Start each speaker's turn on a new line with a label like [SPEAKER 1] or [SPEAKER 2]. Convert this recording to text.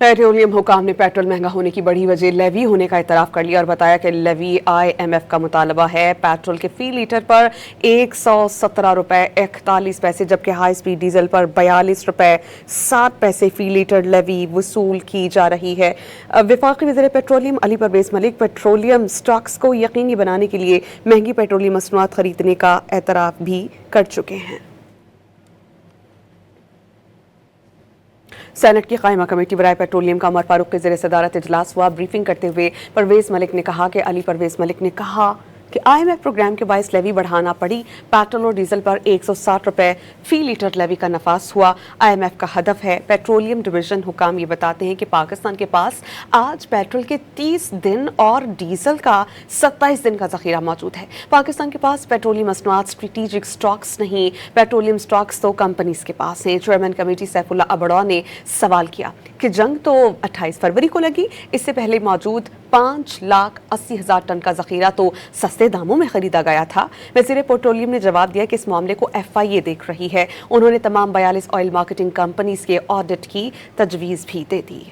[SPEAKER 1] Petroleum हुकाम ने petrol महंगा होने की बड़ी वजह लेवी होने का इतराफ़ कर लिया और बताया कि लेवी IMF का मुतालबा है पेट्रोल के फी लीटर पर 117 रुपए 41 पैसे जबकि हाई स्पीड डीजल पर 42 रुपए 7 पैसे फी लीटर लेवी वसूल की जा रही है। वफाकी वज़ीर petroleum Ali Parvez Malik petroleum stocks को यकीनी बनाने के लिए महंगी पेट्रोलियम मसनूआत खरीदने का एतराफ़ भी कर चुके हैं। सेनेट की कायमा कमेटी बराए पेट्रोलियम का उमर फारूक के ज़रिए सदारत इजलास हुआ। ब्रीफिंग करते हुए परवेज़ मलिक ने कहा कि अली परवेज़ मलिक ने कहा कि IMF प्रोग्राम के बायस लेवी बढ़ाना पड़ी। पेट्रोल और डीजल पर 160 रुपए फी लीटर लेवी का नफास हुआ। IMF का हदफ है। पेट्रोलियम डिवीजन हुकाम ये बताते हैं कि पाकिस्तान के पास आज पेट्रोल के 30 दिन और डीजल का 27 दिन का जखीरा मौजूद है। पाकिस्तान के पास पेट्रोलियम मसनूआत स्ट्रेटेजिक स्टॉक्स नहीं, पेट्रोलियम स्टॉक्स तो कंपनीज के पास हैं। चेयरमैन कमेटी सैफुल्ला अबड़ौ ने सवाल किया कि जंग तो 28 फरवरी को लगी, इससे पहले मौजूद 5,80,000 टन का जखीरा तो सस्ते दामों में खरीदा गया था। वज़ीर पेट्रोलियम ने जवाब दिया कि इस मामले को FIA देख रही है। उन्होंने तमाम 42 ऑयल मार्केटिंग कंपनीज के ऑडिट की तजवीज़ भी दे दी।